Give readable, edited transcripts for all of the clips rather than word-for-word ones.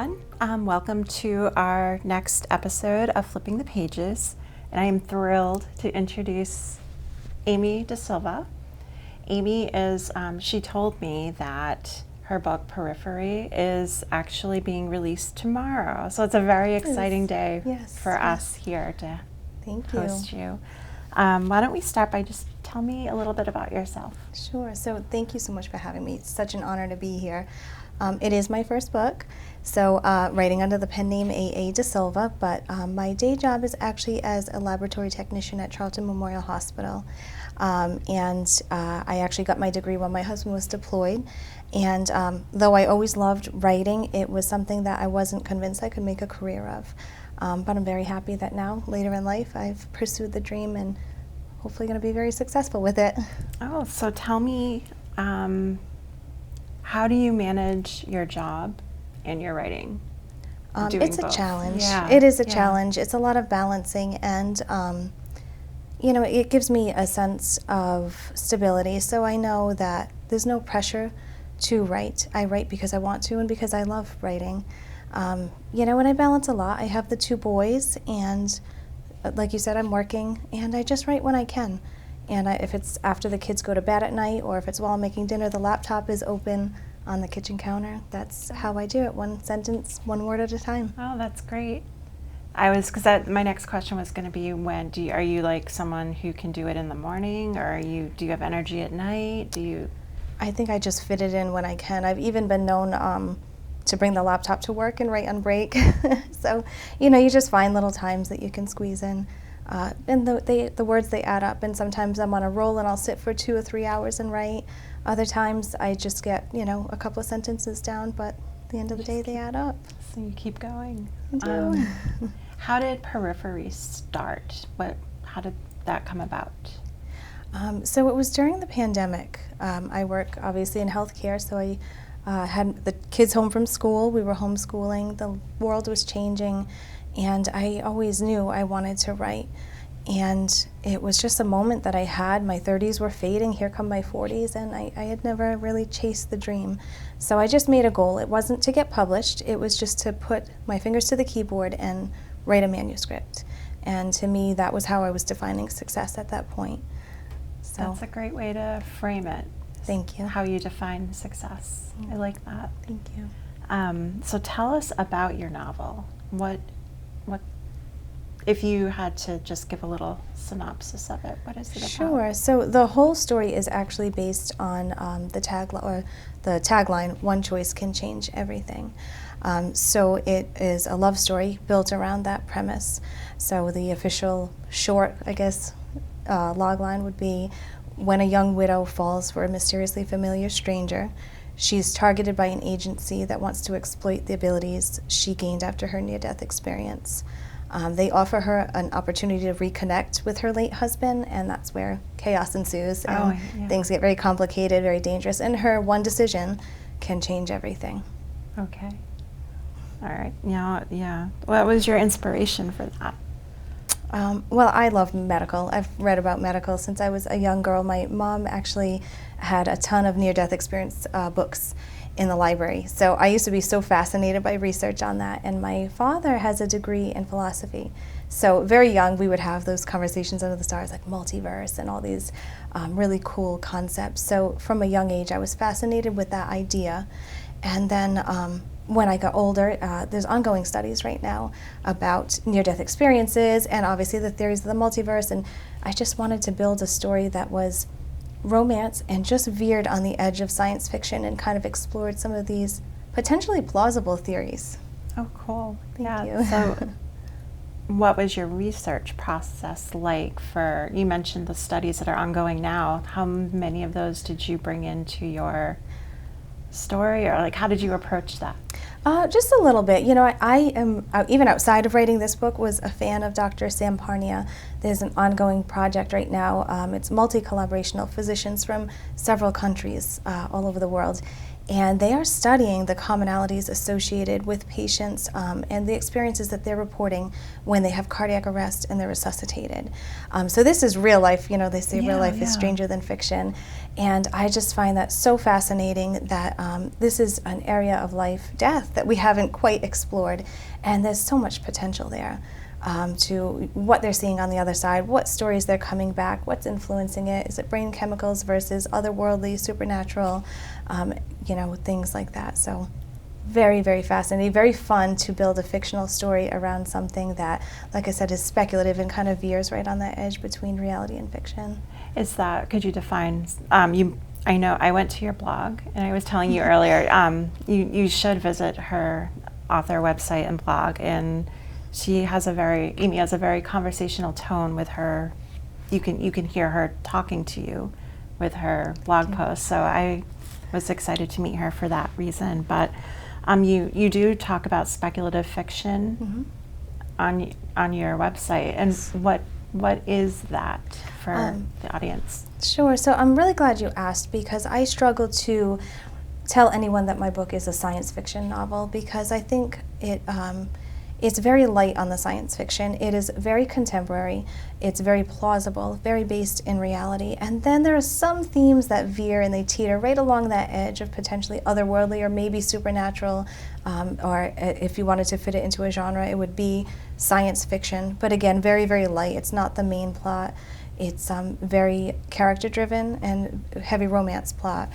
everyone. Welcome to our next episode of Flipping the Pages, and I am thrilled to introduce Amy DaSilva. Amy is, she told me that her book Periphery is actually being released tomorrow, so it's a very exciting day for us here to host you. Why don't we start by just tell me a little bit about yourself. Sure. So thank you so much for having me. It's such an honor to be here. It is my first book, so writing under the pen name Amy DaSilva, but my day job is actually as a laboratory technician at Charlton Memorial Hospital. And I actually got my degree while my husband was deployed. And though I always loved writing, it was something that I wasn't convinced I could make a career of. But I'm very happy that now, later in life, I've pursued the dream and hopefully going to be very successful with it. Oh, so tell me, how do you manage your job and your writing? It's a challenge. Yeah. It is a challenge. It's a lot of balancing, and you know, it gives me a sense of stability. So I know that there's no pressure to write. I write because I want to and because I love writing. You know, and I balance a lot. I have the 2 boys, and like you said, I'm working, and I just write when I can. And if it's after the kids go to bed at night, or if it's while I'm making dinner, the laptop is open on the kitchen counter. That's how I do it, 1 sentence, 1 word at a time. Oh, that's great. Because my next question was going to be, are you like someone who can do it in the morning, or do you have energy at night? I think I just fit it in when I can. I've even been known to bring the laptop to work and write on break. So, you know, you just find little times that you can squeeze in. And the words, they add up, and sometimes I'm on a roll and I'll sit for 2 or 3 hours and write. Other times I just get, you know, a couple of sentences down, but at the end of the day they add up. So you keep going. I do. How did Periphery start? How did that come about? So it was during the pandemic. I work obviously in healthcare, so I had the kids home from school. We were homeschooling. The world was changing, and I always knew I wanted to write. And it was just a moment that I had. My 30s were fading. Here come my 40s, and I had never really chased the dream. So I just made a goal. It wasn't to get published. It was just to put my fingers to the keyboard and write a manuscript. And to me, that was how I was defining success at that point. So that's a great way to frame it. Thank you. How you define success. I like that. Thank you. So tell us about your novel. What if you had to just give a little synopsis of it, what is it about? Sure. So the whole story is actually based on the tagline, "One choice can change everything." So it is a love story built around that premise. So the official short, I guess, logline would be, when a young widow falls for a mysteriously familiar stranger, she's targeted by an agency that wants to exploit the abilities she gained after her near-death experience. They offer her an opportunity to reconnect with her late husband, and that's where chaos ensues. And things get very complicated, very dangerous, and her one decision can change everything. Okay. All right. Yeah. What was your inspiration for that? Well, I love medical. I've read about medical since I was a young girl. My mom actually had a ton of near-death experience books in the library. So I used to be so fascinated by research on that. And my father has a degree in philosophy. So very young, we would have those conversations under the stars, like multiverse and all these really cool concepts. So from a young age, I was fascinated with that idea. And then when I got older, there's ongoing studies right now about near-death experiences and obviously the theories of the multiverse, and I just wanted to build a story that was romance and just veered on the edge of science fiction and kind of explored some of these potentially plausible theories. Oh, cool. Thank you. So what was your research process like you mentioned the studies that are ongoing now. How many of those did you bring into your story, or how did you approach that? Just a little bit. You know, I am, even outside of writing this book, was a fan of Dr. Sam Parnia. There's an ongoing project right now. It's multi-collaborational physicians from several countries all over the world. And they are studying the commonalities associated with patients and the experiences that they're reporting when they have cardiac arrest and they're resuscitated. So this is real life. You know, they say real life is stranger than fiction. And I just find that so fascinating that this is an area of life, death, that we haven't quite explored. And there's so much potential there. To what they're seeing on the other side, what stories they're coming back, what's influencing it. Is it brain chemicals versus otherworldly, supernatural, you know, things like that. So very, very fascinating, very fun to build a fictional story around something that, like I said, is speculative and kind of veers right on that edge between reality and fiction. Is that, could you define, I know I went to your blog, and I was telling you earlier, you should visit her author website and blog, and Amy has a very conversational tone with her. You can hear her talking to you with her blog posts. So I was excited to meet her for that reason. But you do talk about speculative fiction on your website, and what is that for the audience? Sure. So I'm really glad you asked, because I struggle to tell anyone that my book is a science fiction novel, because I think it's very light on the science fiction. It is very contemporary. It's very plausible, very based in reality. And then there are some themes that veer and they teeter right along that edge of potentially otherworldly or maybe supernatural, or if you wanted to fit it into a genre, it would be science fiction. But again, very, very light. It's not the main plot. It's very character-driven and heavy romance plot.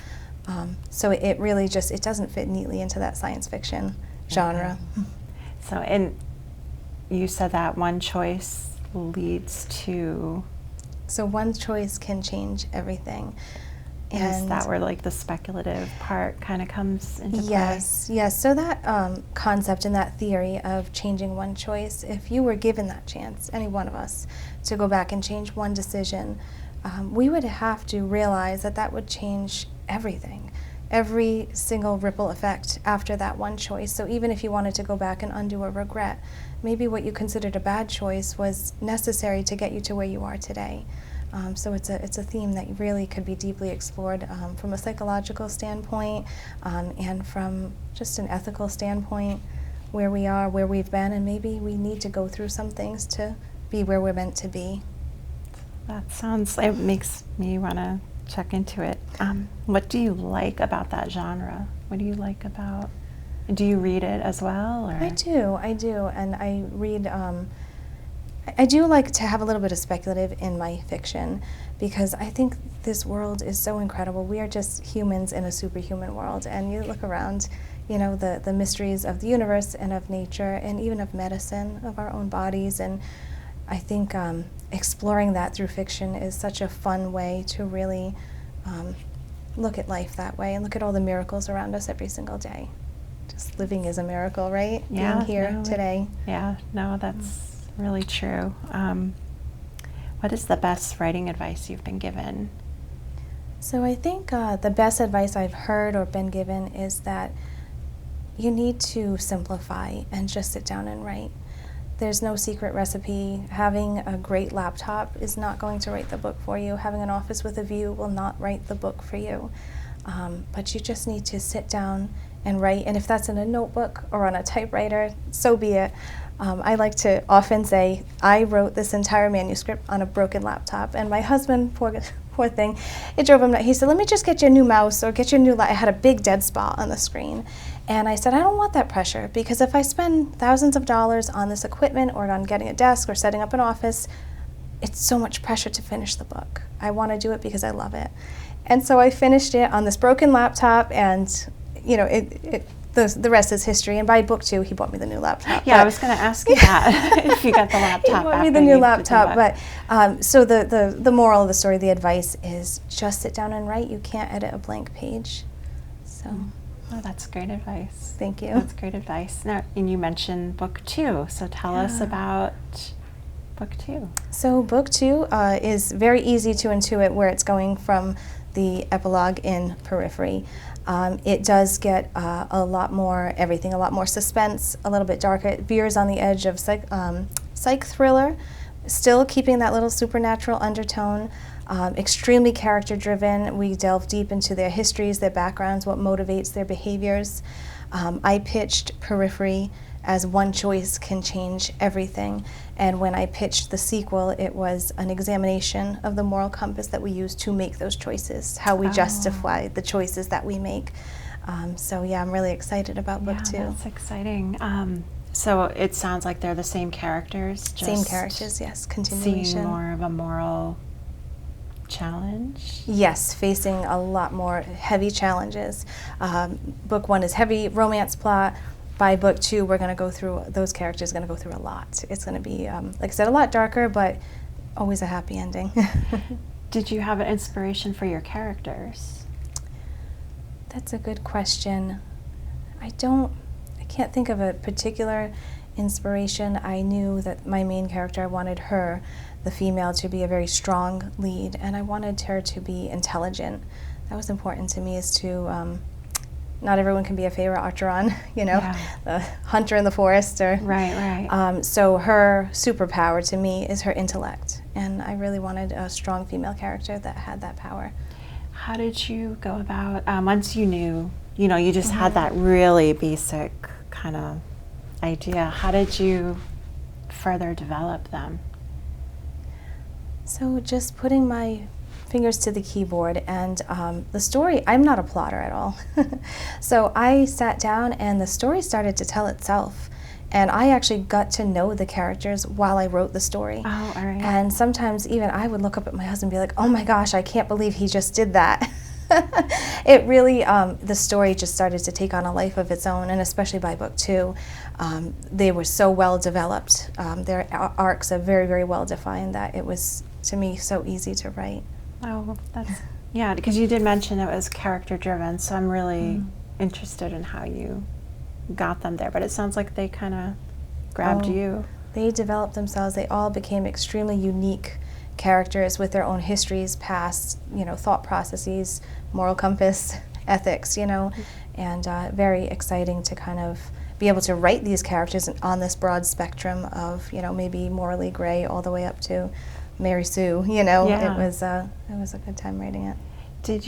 So it really just, it doesn't fit neatly into that science fiction genre. So, and you said that one choice leads to... So one choice can change everything. And is that where like the speculative part kind of comes into play? Yes. So that concept and that theory of changing one choice, if you were given that chance, any one of us, to go back and change one decision, we would have to realize that that would change everything. Every single ripple effect after that one choice. So even if you wanted to go back and undo a regret, maybe what you considered a bad choice was necessary to get you to where you are today. So it's a theme that really could be deeply explored from a psychological standpoint and from just an ethical standpoint, where we are, where we've been, and maybe we need to go through some things to be where we're meant to be. That sounds, it makes me want to check into it. What do you like about that genre? What do you like about, do you read it as well? Or? I do, and I read, I do like to have a little bit of speculative in my fiction, because I think this world is so incredible. We are just humans in a superhuman world, and you look around, you know, the mysteries of the universe and of nature and even of medicine, of our own bodies, and I think exploring that through fiction is such a fun way to really look at life that way and look at all the miracles around us every single day. Just living is a miracle, right? Yeah, being here today. Yeah, no, that's really true. What is the best writing advice you've been given? So I think the best advice I've heard or been given is that you need to simplify and just sit down and write. There's no secret recipe. Having a great laptop is not going to write the book for you. Having an office with a view will not write the book for you. But you just need to sit down and write. And if that's in a notebook or on a typewriter, so be it. I like to often say, I wrote this entire manuscript on a broken laptop. And my husband, poor thing, it drove him nuts. He said, let me just get you a new mouse or get you a new I had a big dead spot on the screen. And I said, I don't want that pressure, because if I spend thousands of dollars on this equipment or on getting a desk or setting up an office, it's so much pressure to finish the book. I want to do it because I love it. And so I finished it on this broken laptop, and you know, the rest is history. And by book 2, he bought me the new laptop. Yeah, I was going to ask you that, if you got the laptop. He bought me the new laptop. But so the moral of the story, the advice is just sit down and write. You can't edit a blank page. So. Oh, that's great advice. Thank you. That's great advice. Now, and you mentioned book 2, so tell us about book 2. So book 2 is very easy to intuit where it's going from the epilogue in Periphery. It does get a lot more everything, a lot more suspense, a little bit darker. It veers on the edge of psych thriller, still keeping that little supernatural undertone. extremely character-driven. We delve deep into their histories, their backgrounds, what motivates their behaviors. I pitched Periphery as one choice can change everything. And when I pitched the sequel, it was an examination of the moral compass that we use to make those choices, how we justify the choices that we make. So yeah, I'm really excited about book 2. That's exciting. So it sounds like they're the same characters. Just same characters, yes, continuation. Seeing more of a moral challenge? Yes, facing a lot more heavy challenges. Book 1 is heavy romance plot. By book 2, we're going to go through, those characters are going to go through a lot. It's going to be, like I said, a lot darker, but always a happy ending. Did you have an inspiration for your characters? That's a good question. I can't think of a particular inspiration. I knew that my main character, I wanted her, the female, to be a very strong lead, and I wanted her to be intelligent. That was important to me, is to, not everyone can be a Feyre Archeron, you know, the hunter in the forest. Or, right. So her superpower to me is her intellect, and I really wanted a strong female character that had that power. How did you go about, once you knew, you just had that really basic kind of idea, how did you further develop them? So just putting my fingers to the keyboard, and the story, I'm not a plotter at all. So I sat down and the story started to tell itself. And I actually got to know the characters while I wrote the story. Oh, all right. And sometimes even I would look up at my husband and be like, oh my gosh, I can't believe he just did that. It really, the story just started to take on a life of its own, and especially by book 2, they were so well developed. Their arcs are very, very well defined that it was, to me, so easy to write. Oh, that's, yeah, because you did mention it was character driven, so I'm really interested in how you got them there, but it sounds like they kind of grabbed you. They developed themselves. They all became extremely unique characters with their own histories, past, thought processes, moral compass, ethics, and very exciting to kind of be able to write these characters on this broad spectrum of, maybe morally gray all the way up to Mary Sue, It was a good time writing it. Did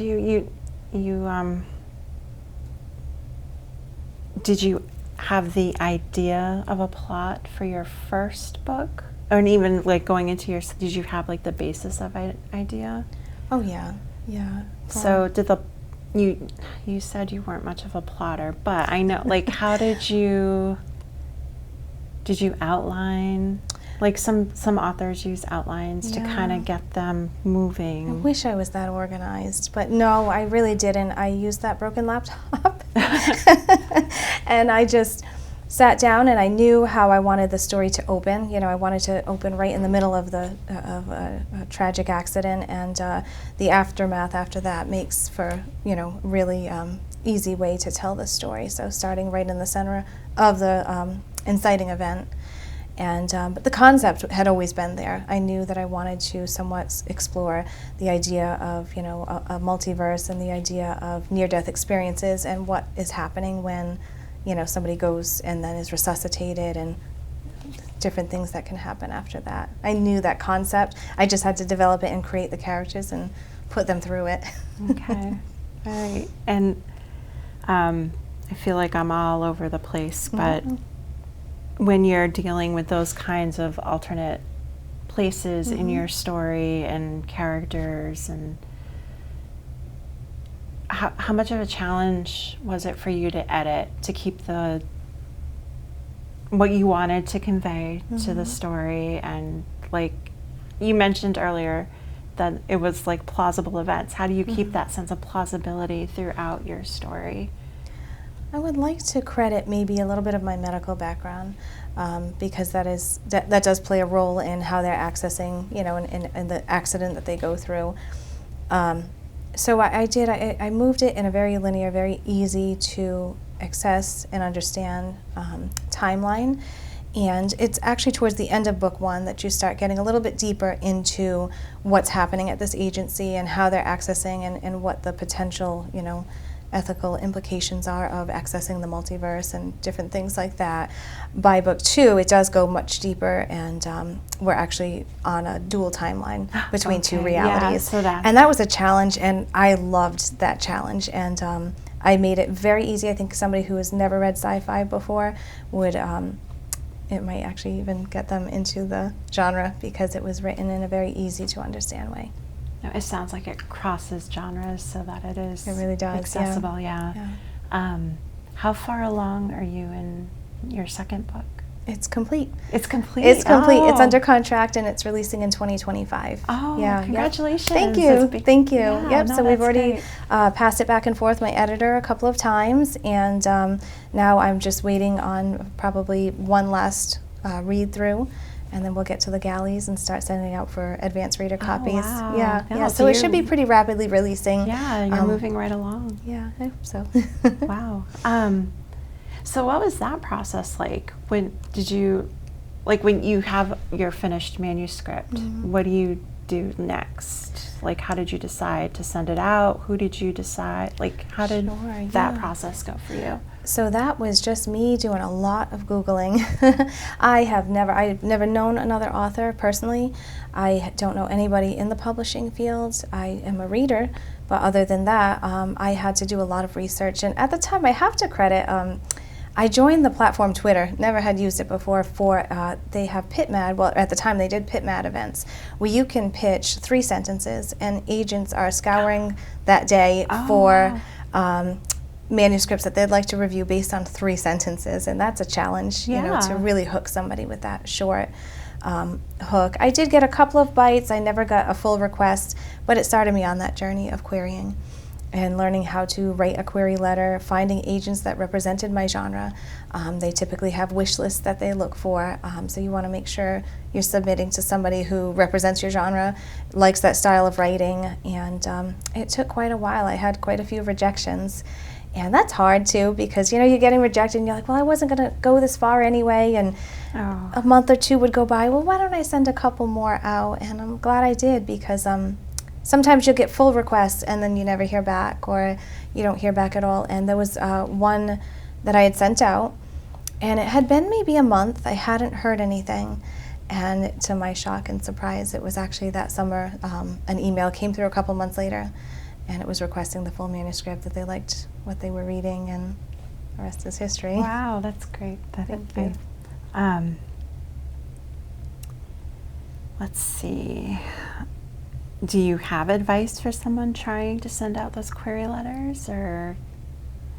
did you have the idea of a plot for your first book? Or even like going into your, did you have like the basis of an idea? Oh yeah. So you said you weren't much of a plotter, but I know, like, how did you outline? Like some authors use outlines to kind of get them moving. I wish I was that organized, but no, I really didn't. I used that broken laptop and I just sat down and I knew how I wanted the story to open. I wanted to open right in the middle of a tragic accident, and the aftermath after that makes for, really easy way to tell the story. So starting right in the center of the inciting event. And but the concept had always been there. I knew that I wanted to somewhat explore the idea of, a multiverse, and the idea of near-death experiences and what is happening when, somebody goes and then is resuscitated, and different things that can happen after that. I knew that concept. I just had to develop it and create the characters and put them through it. Okay, all right. And I feel like I'm all over the place, but when you're dealing with those kinds of alternate places in your story and characters, and how much of a challenge was it for you to edit, to keep what you wanted to convey to the story? And like you mentioned earlier that it was like plausible events. How do you keep that sense of plausibility throughout your story? I would like to credit maybe a little bit of my medical background, because that does play a role in how they're accessing, in the accident that they go through. So I moved it in a very linear, very easy to access and understand timeline. And it's actually towards the end of book 1 that you start getting a little bit deeper into what's happening at this agency and how they're accessing and what the potential, ethical implications are of accessing the multiverse and different things like that. By book 2, it does go much deeper, and we're actually on a dual timeline between two realities. Yeah, and that was a challenge, and I loved that challenge. And I made it very easy. I think somebody who has never read sci-fi before would, it might actually even get them into the genre, because it was written in a very easy to understand way. No, it sounds like it crosses genres so that it is It really does, accessible. Yeah. How far along are you in your second book? It's complete. It's complete? It's complete. Oh. It's under contract, and it's releasing in 2025. Oh, yeah, congratulations. Thank you. Thank you. Yeah, no, so we've already great. Passed it back and forth, my editor, a couple of times, and now I'm just waiting on probably one last read through, and then we'll get to the galleys and start sending out for advanced reader copies. Wow. Yeah. So it should be pretty rapidly releasing. Yeah, you're moving right along. Yeah, I hope so. Wow. So what was that process like? When did you, like when you have your finished manuscript, what do you do next? Like, how did you decide to send it out? Who did you decide? Like, how did that process go for you? So that was just me doing a lot of Googling. I've never known another author personally. I don't know anybody in the publishing field. I am a reader, but other than that, I had to do a lot of research. And at the time, I have to credit, I joined the platform Twitter, never had used it before, they have PitMad, well at the time they did PitMad events, where you can pitch 3 sentences, and agents are scouring that day for manuscripts that they'd like to review based on 3 sentences, and that's a challenge, you know, to really hook somebody with that short hook. I did get a couple of bites, I never got a full request, but it started me on that journey of querying and learning how to write a query letter, finding agents that represented my genre. They typically have wish lists that they look for, so you want to make sure you're submitting to somebody who represents your genre, likes that style of writing, and it took quite a while. I had quite a few rejections, and that's hard too, because you know, you're getting rejected and you're like, well, I wasn't going to go this far anyway, and a month or 2 would go by, well, why don't I send a couple more out? And I'm glad I did, because sometimes you'll get full requests and then you never hear back, or you don't hear back at all. And there was one that I had sent out, and it had been maybe a month. I hadn't heard anything, and to my shock and surprise, it was actually that summer. An email came through a couple months later, and it was requesting the full manuscript, that they liked what they were reading, and the rest is history. Wow, that's great. Thank you. Let's see. Do you have advice for someone trying to send out those query letters, or?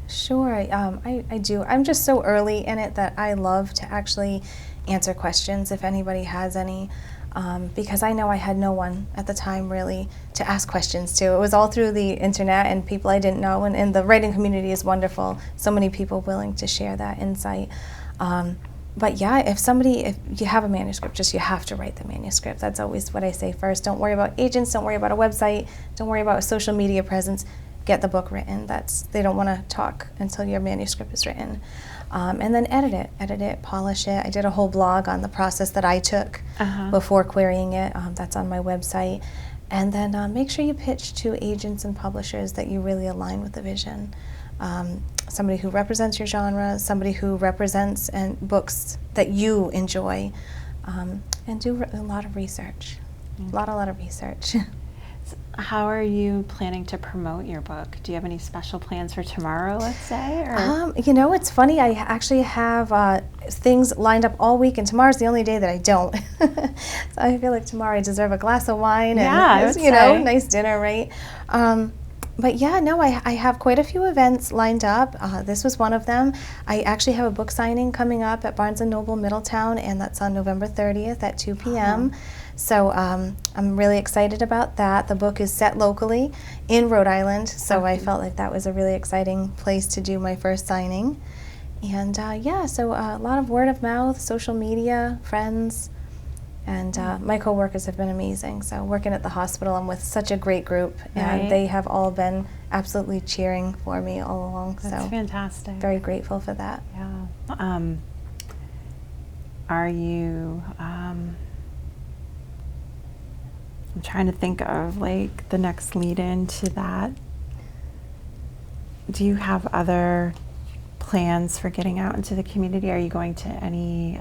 Sure, I do. I'm just so early in it that I love to actually answer questions if anybody has any, because I know I had no one at the time really to ask questions to. It was all through the internet and people I didn't know, and the writing community is wonderful. So many people willing to share that insight. But yeah, if you have a manuscript, you have to write the manuscript. That's always what I say first. Don't worry about agents, don't worry about a website, don't worry about a social media presence. Get the book written. They don't want to talk until your manuscript is written. And then edit it, polish it. I did a whole blog on the process that I took before querying it. That's on my website. And then make sure you pitch to agents and publishers that you really align with the vision. Somebody who represents your genre, somebody who represents books that you enjoy, and do a lot of research. A lot of research. How are you planning to promote your book? Do you have any special plans for tomorrow, let's say? Or? You know, it's funny. I actually have things lined up all week, and tomorrow's the only day that I don't. So I feel like tomorrow I deserve a glass of wine and nice dinner, right? But yeah, no, I have quite a few events lined up. This was one of them. I actually have a book signing coming up at Barnes & Noble Middletown, and that's on November 30th at 2 p.m. So I'm really excited about that. The book is set locally in Rhode Island, so I felt like that was a really exciting place to do my first signing. And yeah, so a lot of word of mouth, social media, friends, and my coworkers have been amazing. So working at the hospital, I'm with such a great group, and they have all been absolutely cheering for me all along. That's so fantastic. Very grateful for that. Yeah. Are you? I'm trying to think of like the next lead in to that. do you have other plans for getting out into the community? Are you going to any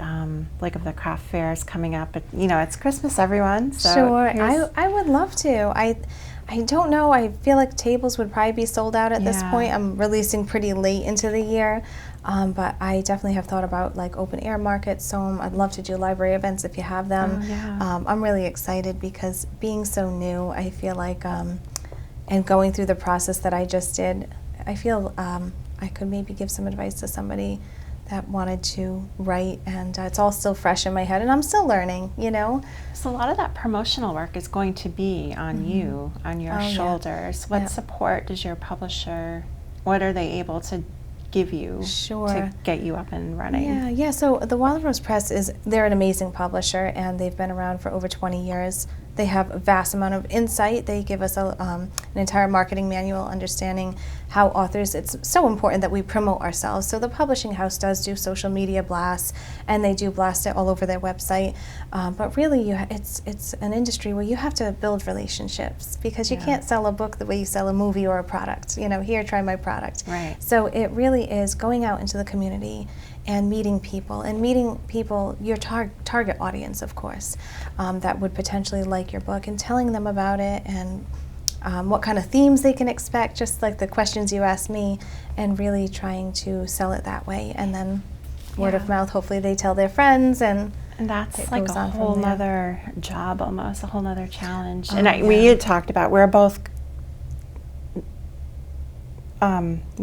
like of the craft fairs coming up? But, you know, it's Christmas, everyone. So Sure, I would love to. I don't know. I feel like tables would probably be sold out at this point. I'm releasing pretty late into the year, but I definitely have thought about like open air markets. So I'd love to do library events if you have them. Oh, yeah. I'm really excited because being so new, I feel like, and going through the process that I just did, I feel I could maybe give some advice to somebody that wanted to write, and it's all still fresh in my head, and I'm still learning, you know. So a lot of that promotional work is going to be on you, on your shoulders. What support does your publisher, what are they able to give you to get you up and running? Yeah, so the Wild Rose Press they're an amazing publisher, and they've been around for over 20 years. They have a vast amount of insight. They give us an entire marketing manual understanding how authors, it's so important that we promote ourselves. So the publishing house does do social media blasts, and they do blast it all over their website. But really, it's an industry where you have to build relationships, because you can't sell a book the way you sell a movie or a product. You know, here, try my product. Right. So it really is going out into the community and meeting people, your target audience, of course, that would potentially like your book, and telling them about it, and what kind of themes they can expect, just like the questions you asked me, and really trying to sell it that way. And then word of mouth, hopefully they tell their friends, and that's like a whole nother job, almost a whole nother challenge. And we had talked about, we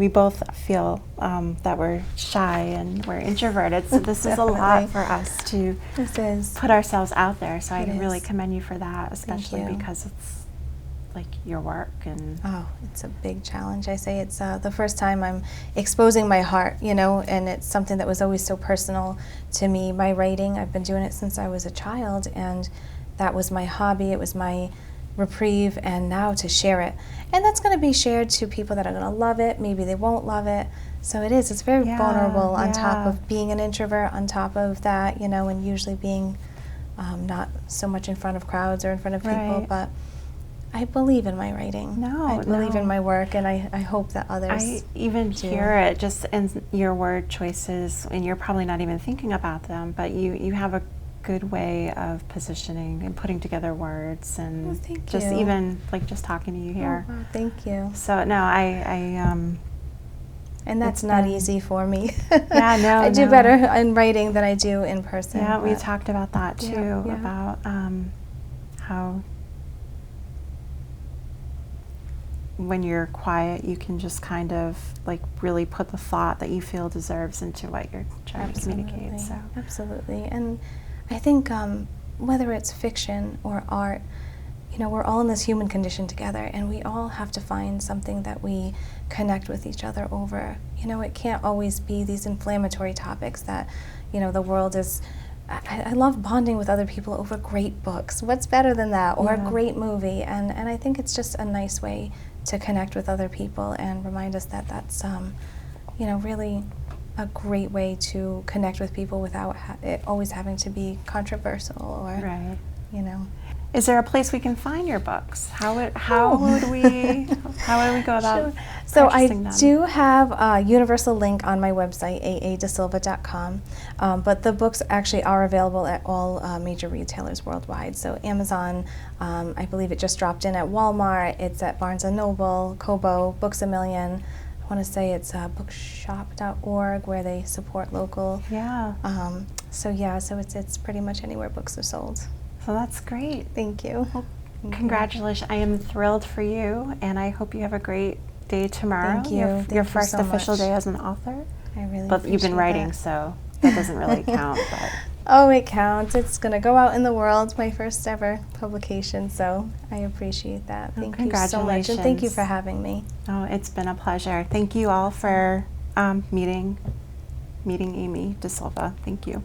both feel that we're shy and we're introverted, so this is a lot for us to put ourselves out there. So I really commend you for that, especially because it's like your work. And it's a big challenge. I say it's the first time I'm exposing my heart, you know, and it's something that was always so personal to me. My writing, I've been doing it since I was a child, and that was my hobby. It was my reprieve, and now to share it, and that's going to be shared to people that are going to love it. Maybe they won't love it. So it's very vulnerable, on top of being an introvert, on top of that, you know, and usually being not so much in front of crowds or in front of people. But I believe in my writing. I believe in my work, and I hope that others I even hear it just in your word choices, and you're probably not even thinking about them, but you have a good way of positioning and putting together words, and even like just talking to you here. Oh, wow, thank you. So no, and that's not easy for me. I do better in writing than I do in person. Yeah, we talked about that too, about how when you're quiet, you can just kind of like really put the thought that you feel deserves into what you're trying to communicate. So absolutely. And I think whether it's fiction or art, you know, we're all in this human condition together, and we all have to find something that we connect with each other over. You know, it can't always be these inflammatory topics that, you know, the world is. I love bonding with other people over great books. What's better than that? Or a great movie. And I think it's just a nice way to connect with other people and remind us that that's, you know, really a great way to connect with people without it always having to be controversial or, you know. Is there a place we can find your books? How would we go about So I them? do have a universal link on my website, aadesilva.com, but the books actually are available at all major retailers worldwide. So Amazon, I believe it just dropped in at Walmart. It's at Barnes & Noble, Kobo, Books A Million. I want to say it's bookshop.org, where they support local. So it's pretty much anywhere books are sold. So that's great. Thank you. Congratulations. I am thrilled for you, and I hope you have a great day tomorrow. Thank you. Your first official day as an author. I really But you've been writing, so that doesn't really count. But oh, it counts. It's going to go out in the world, my first ever publication, so I appreciate that. Thank you so much, and thank you for having me. Oh, it's been a pleasure. Thank you all for meeting Amy DaSilva. Thank you.